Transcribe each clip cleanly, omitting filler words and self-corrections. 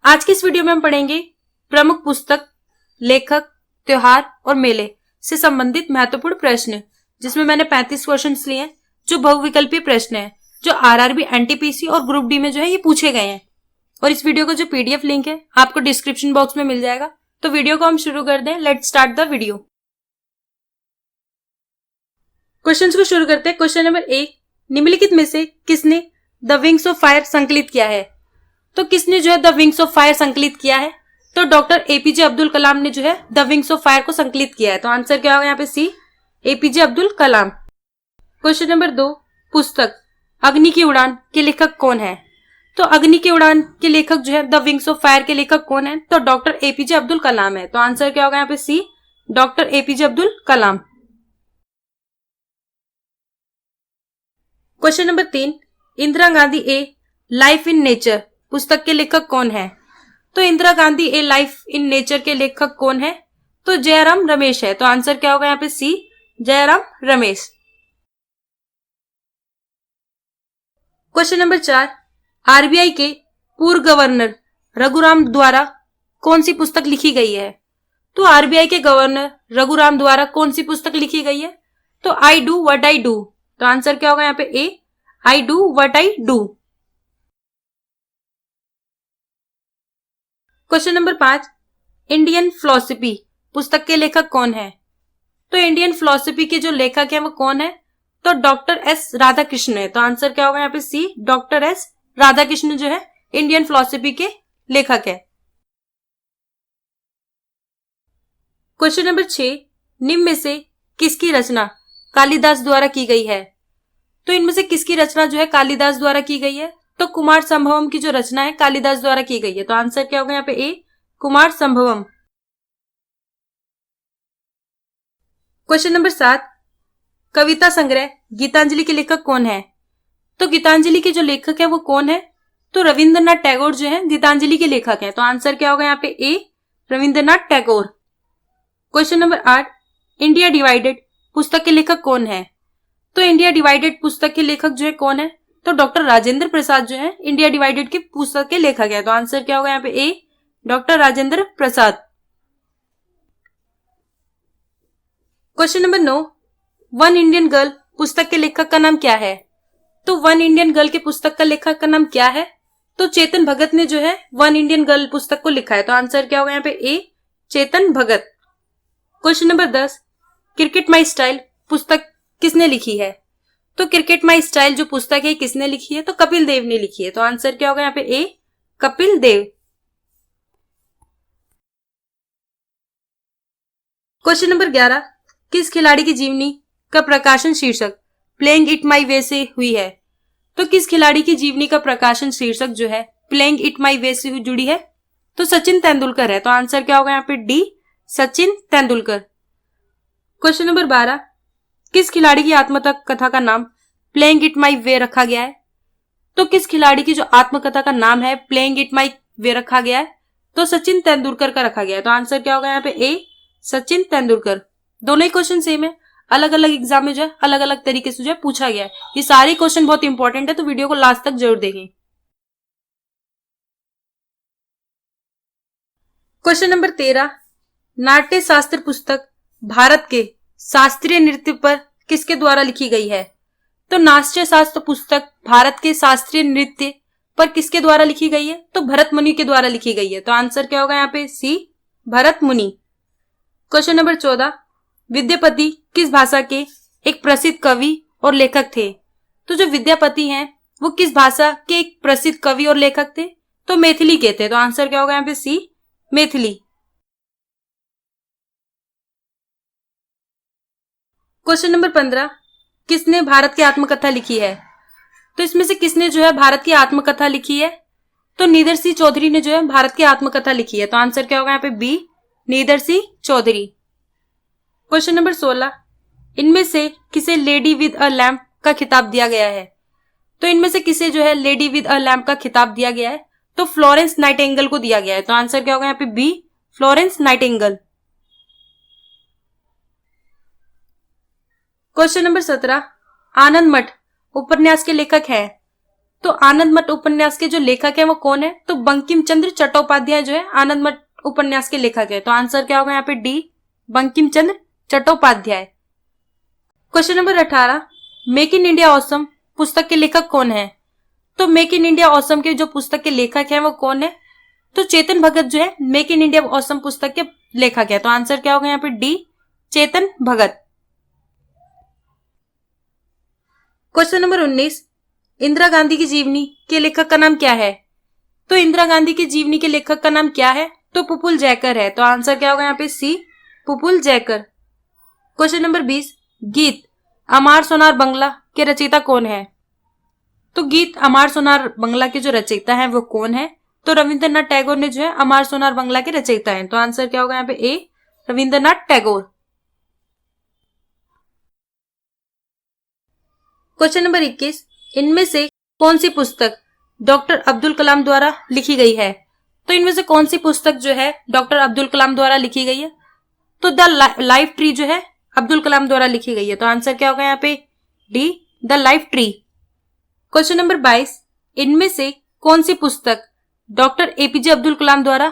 आज की इस वीडियो में हम पढ़ेंगे प्रमुख पुस्तक, लेखक, त्योहार और मेले से संबंधित महत्वपूर्ण प्रश्न, जिसमें मैंने 35 क्वेश्चंस लिए हैं जो बहुविकल्पीय प्रश्न हैं, जो आरआरबी, एनटीपीसी और ग्रुप डी में जो है ये पूछे गए हैं। और इस वीडियो का जो पीडीएफ लिंक है आपको डिस्क्रिप्शन बॉक्स में मिल जाएगा। तो वीडियो को हम शुरू कर दें। Let's start the video. Questions को शुरू करते हैं। क्वेश्चन नंबर 1, निम्नलिखित में से किसने द विंग्स ऑफ फायर संकलित किया है? तो किसने जो है द विंग्स ऑफ फायर संकलित किया है? तो डॉक्टर एपीजे अब्दुल कलाम ने जो है द विंग्स ऑफ फायर को संकलित किया है। तो आंसर क्या होगा यहाँ पे? सी, APJ Abdul Kalam. Question number 2, पुस्तक अग्नि की उड़ान के लेखक कौन है? तो अग्नि की उड़ान के लेखक जो है द विंग्स ऑफ फायर के लेखक कौन है? तो डॉक्टर एपीजे अब्दुल कलाम है। तो आंसर क्या होगा यहाँ पे? C, doctor APJ Abdul Kalam. Question number 3, Indira Gandhi a life in nature पुस्तक के लेखक कौन है? तो Indira Gandhi a life in nature के लेखक कौन है? तो जयराम रमेश है। तो आंसर क्या होगा यहाँ पे? C, Jairam Ramesh. Question number 4, RBI के पूर्व गवर्नर रघुराम द्वारा कौन सी पुस्तक लिखी गई है? तो आरबीआई के गवर्नर रघुराम द्वारा कौन सी पुस्तक लिखी गई है? तो I do what I do. तो आंसर क्या होगा यहाँ पे? A, I do what I do. Question number 5, Indian philosophy पुस्तक के लेखक कौन है? तो इंडियन फिलॉसफी के जो लेखक है वो कौन है? तो डॉक्टर एस राधाकृष्ण है। तो आंसर क्या होगा यहाँ पे? सी, डॉक्टर एस राधाकृष्ण जो है इंडियन फिलॉसफी के लेखक है। क्वेश्चन नंबर 6, निम्न में से किसकी रचना कालिदास द्वारा की गई है? तो इनमें से किसकी रचना जो है कालिदास द्वारा की गई है? तो कुमार संभवम की जो रचना है कालिदास द्वारा की गई है। तो आंसर क्या होगा यहाँ पे? ए, कुमार संभवम। क्वेश्चन नंबर 7, कविता संग्रह गीतांजलि के लेखक कौन है? तो गीतांजलि के जो लेखक है वो कौन है? तो रविंद्रनाथ टैगोर जो है गीतांजलि के लेखक है। तो आंसर क्या होगा यहाँ पे? A, Rabindranath Tagore. Question number 8, India divided पुस्तक के लेखक कौन है? तो इंडिया डिवाइडेड पुस्तक के लेखक जो है कौन है? तो डॉक्टर राजेंद्र प्रसाद जो है इंडिया डिवाइडेड की पुस्तक के लेखक है। तो आंसर क्या होगा यहाँ पे? A, doctor Rajendra Prasad. Question number 9, one Indian girl पुस्तक के लेखक का नाम क्या है? तो वन इंडियन गर्ल के पुस्तक का लेखक का नाम क्या है? तो चेतन भगत ने जो है वन इंडियन गर्ल पुस्तक को लिखा है। तो आंसर क्या होगा यहाँ पे? A, Chetan Bhagat. Question number 10, cricket my style पुस्तक किसने लिखी है? तो क्रिकेट माई स्टाइल जो पुस्तक है किसने लिखी है? तो कपिल देव ने लिखी है। तो आंसर क्या होगा यहाँ पे? ए, कपिल देव। क्वेश्चन नंबर 11, किस खिलाड़ी की जीवनी का प्रकाशन शीर्षक प्लेइंग इट माई वे से हुई है? तो किस खिलाड़ी की जीवनी का प्रकाशन शीर्षक जो है प्लेइंग इट माई वे से जुड़ी है? तो सचिन तेंदुलकर है। तो आंसर क्या होगा यहाँ पे? D, Sachin Tendulkar. Question number 12, किस खिलाड़ी की आत्मकथा का नाम प्लेइंग इट माई वे रखा गया है? तो किस खिलाड़ी की जो आत्मकथा का नाम है प्लेइंग इट माई वे रखा गया है? तो सचिन तेंदुलकर का रखा गया है। तो आंसर क्या होगा यहाँ पे? ए, सचिन तेंदुलकर। दोनों ही क्वेश्चन सेम है, अलग अलग एग्जाम में जो है अलग अलग तरीके से जो है पूछा गया है। ये सारे क्वेश्चन बहुत इंपॉर्टेंट है, तो वीडियो को लास्ट तक जरूर देखें। क्वेश्चन नंबर 13, नाट्य शास्त्र पुस्तक भारत के शास्त्रीय नृत्य पर किसके द्वारा लिखी गई है? तो नाट्य शास्त्र पुस्तक भारत के शास्त्रीय नृत्य पर किसके द्वारा लिखी गई है? तो भरत मुनि के द्वारा लिखी गई है। तो आंसर क्या होगा यहाँ पे? सी, भरत मुनि। क्वेश्चन नंबर 14, विद्यापति किस भाषा के एक प्रसिद्ध कवि और लेखक थे? तो जो विद्यापति हैं वो किस भाषा के एक प्रसिद्ध कवि और लेखक थे? तो मैथिली के थे। तो आंसर क्या होगा यहाँ पे? सी, मैथिली। क्वेश्चन नंबर 15, किसने भारत की आत्मकथा लिखी है? तो इसमें से किसने जो है भारत की आत्मकथा लिखी है? तो नीदर सिंह चौधरी ने जो है भारत की आत्मकथा लिखी है। तो आंसर क्या होगा यहाँ पे? B, Nidar Singh Chaudhary. Question number 16, इनमें से किसे लेडी विद अ लैम्प का खिताब दिया गया है? तो इनमें से किसे जो है लेडी विद अ लैम्प का खिताब दिया गया है? तो फ्लोरेंस नाइटिंगेल को दिया गया है। तो आंसर क्या होगा यहाँ पे? B, Florence Nightingale. Question number 17, Anand Math उपन्यास के लेखक हैं? तो आनंद मठ उपन्यास के जो लेखक है वो कौन है? तो बंकिम चंद्र चट्टोपाध्याय जो है आनंद मठ उपन्यास के लेखक है। तो आंसर क्या होगा यहाँ पे? D, Bankim Chandra Chattopadhyay. Question number 18, make in India awesome पुस्तक के लेखक कौन है? तो मेक इन इंडिया ऑसम के जो पुस्तक के लेखक है वो कौन है? तो चेतन भगत जो है मेक इन इंडिया ऑसम पुस्तक के लेखक है। तो आंसर क्या होगा यहाँ पे? डी, चेतन भगत। क्वेश्चन नंबर 19, इंदिरा गांधी की जीवनी के लेखक का नाम क्या है? तो इंदिरा गांधी की जीवनी के लेखक का नाम क्या है? तो पुपुल जयकर है। तो आंसर क्या होगा यहाँ पे? सी, पुपुल जयकर। क्वेश्चन नंबर 20, गीत अमार सोनार बंगला के रचयिता कौन है? तो गीत अमार सोनार बंगला के जो रचयिता हैं वो कौन है? तो रविंद्रनाथ टैगोर ने जो है अमार सोनार बंगला के रचयिता हैं। तो आंसर क्या होगा यहाँ पे? A, Rabindranath Tagore. Question number 21, इनमें से कौन सी पुस्तक डॉक्टर अब्दुल कलाम द्वारा लिखी गई है? तो इनमें से कौन सी पुस्तक जो है डॉक्टर अब्दुल कलाम द्वारा लिखी गई है? तो द लाइफ ट्री जो है अब्दुल कलाम द्वारा लिखी गई है। तो आंसर क्या होगा यहाँ पे? D, the life tree. Question number 22, इनमें से कौन सी पुस्तक डॉक्टर एपीजे अब्दुल कलाम द्वारा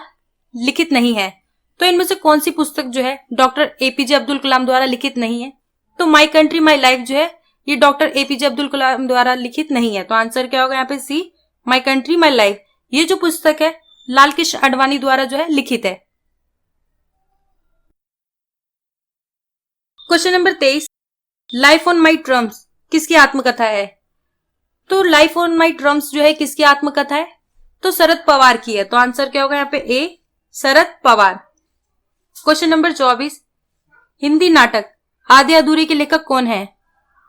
लिखित नहीं है? तो इनमें से कौन सी पुस्तक जो है डॉक्टर एपीजे अब्दुल कलाम द्वारा लिखित नहीं है? तो माई कंट्री माई लाइफ जो है ये डॉक्टर एपीजे अब्दुल कलाम द्वारा लिखित नहीं है। तो आंसर क्या होगा यहाँ पे? सी, माई कंट्री माई लाइफ। ये जो पुस्तक है लाल कृष्ण आडवाणी द्वारा जो है लिखित है। Question number 23, life on my terms किसकी आत्मकथा है? तो लाइफ ऑन माई टर्म्स जो है किसकी आत्मकथा है? तो शरद पवार की है। तो आंसर क्या होगा यहाँ पे? ए, शरद पवार। क्वेश्चन नंबर 24, हिंदी नाटक आधे अधूरे के लेखक कौन है?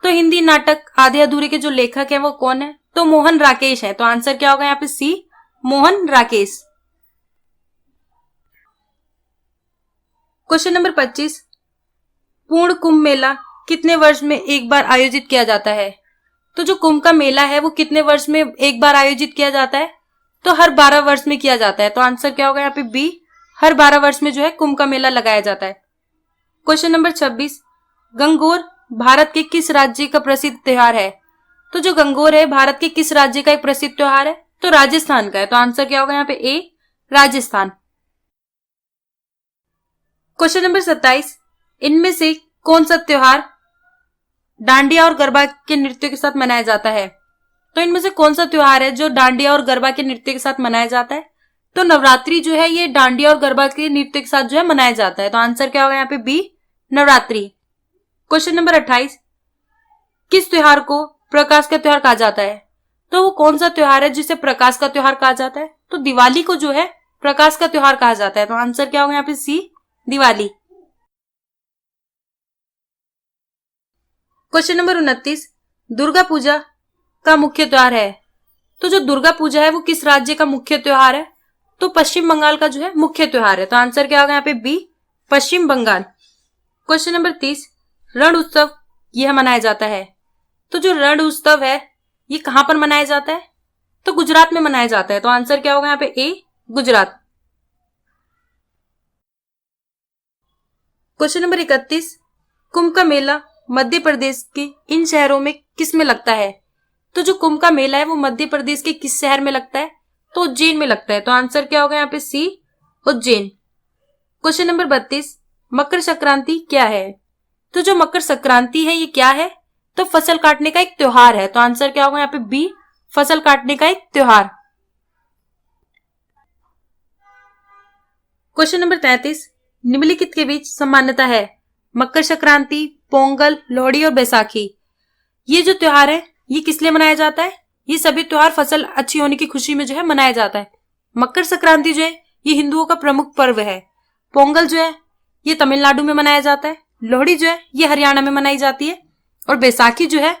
तो हिंदी नाटक आधे अधूरे के जो लेखक हैं वो कौन है? तो मोहन राकेश है। तो आंसर क्या होगा यहाँ पे? सी, मोहन राकेश। क्वेश्चन नंबर 25, पूर्ण कुंभ मेला कितने वर्ष में एक बार आयोजित किया जाता है? तो जो कुंभ का मेला है वो कितने वर्ष में एक बार आयोजित किया जाता है? तो हर 12 वर्ष में किया जाता है। तो आंसर क्या होगा यहाँ पे? बी, हर 12 वर्ष में जो है कुंभ का मेला लगाया जाता है। क्वेश्चन नंबर 26, गंगोर भारत के किस राज्य का प्रसिद्ध त्योहार है? तो जो गंगोर है भारत के किस राज्य का एक प्रसिद्ध त्योहार है? तो राजस्थान का है। तो आंसर क्या होगा यहाँ पे? ए, राजस्थान। क्वेश्चन नंबर 27, इनमें से कौन सा त्योहार डांडिया और गरबा के नृत्य के साथ मनाया जाता है? तो इनमें से कौन सा त्योहार है जो डांडिया और गरबा के नृत्य के साथ मनाया जाता है? तो नवरात्रि जो है ये डांडिया और गरबा के नृत्य के साथ जो है मनाया जाता है। तो आंसर क्या होगा यहाँ पे? बी, नवरात्रि। क्वेश्चन नंबर 28, किस त्योहार को प्रकाश का त्योहार कहा जाता है? तो वो कौन सा त्योहार है जिसे प्रकाश का त्योहार कहा जाता है? तो दिवाली को जो है प्रकाश का त्योहार कहा जाता है। तो आंसर क्या होगा यहाँ पे? सी, दिवाली। क्वेश्चन नंबर 29, दुर्गा पूजा का मुख्य त्योहार है? तो जो दुर्गा पूजा है वो किस राज्य का मुख्य त्योहार है? तो पश्चिम बंगाल का जो है मुख्य त्योहार है। तो आंसर क्या होगा यहाँ पे? बी, पश्चिम बंगाल। क्वेश्चन नंबर 30, रण उत्सव यह मनाया जाता है। तो जो रण उत्सव है ये कहां पर मनाया जाता है? तो गुजरात में मनाया जाता है। तो आंसर क्या होगा यहाँ पे? ए, गुजरात। क्वेश्चन नंबर 31, कुंभ का मेला मध्य प्रदेश के इन शहरों में किस में लगता है? तो जो कुंभ का मेला है वो मध्य प्रदेश के किस शहर में लगता है? तो उज्जैन में लगता है। तो आंसर क्या होगा यहाँ पे? सी, उज्जैन। क्वेश्चन नंबर 32, मकर संक्रांति क्या है? तो जो मकर संक्रांति है ये क्या है? तो फसल काटने का एक त्योहार है। तो आंसर क्या होगा यहाँ पे? बी, फसल काटने का एक त्योहार। क्वेश्चन नंबर 33, निम्नलिखित के बीच समानता है? मकर संक्रांति, पोंगल, लोहड़ी और बैसाखी ये जो त्योहार है ये किस लिए मनाया जाता है? ये सभी त्योहार फसल अच्छी होने की खुशी में जो है मनाया जाता है। मकर संक्रांति जो है ये हिंदुओं का प्रमुख पर्व है। पोंगल जो है ये तमिलनाडु में मनाया जाता है। लोहड़ी जो है ये हरियाणा में मनाई जाती है और बैसाखी जो है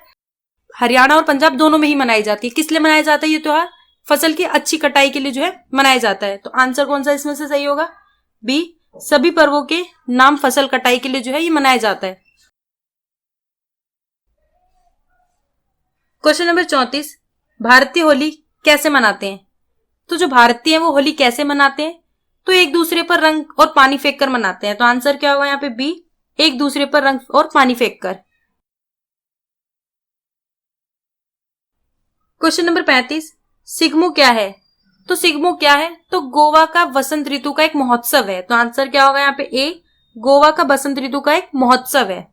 हरियाणा और पंजाब दोनों में ही मनाई जाती है। किस लिए मनाया जाता है ये त्योहार? फसल की अच्छी कटाई के लिए जो है मनाया जाता है। तो आंसर कौन सा इसमें से सही होगा? बी, सभी पर्वों के नाम फसल कटाई के लिए जो है ये मनाया जाता है। क्वेश्चन नंबर 34, भारतीय होली कैसे मनाते हैं? तो जो भारतीय हैं वो होली कैसे मनाते हैं? तो एक दूसरे पर रंग और पानी फेंक कर मनाते हैं। तो आंसर क्या होगा यहाँ पे? बी, एक दूसरे पर रंग और पानी फेंक कर। क्वेश्चन नंबर 35, सिग्मो क्या है? तो सिग्मो क्या है? तो गोवा का वसंत ऋतु का एक महोत्सव है। तो आंसर क्या होगा यहाँ पे? ए, गोवा का बसंत ऋतु का एक महोत्सव है।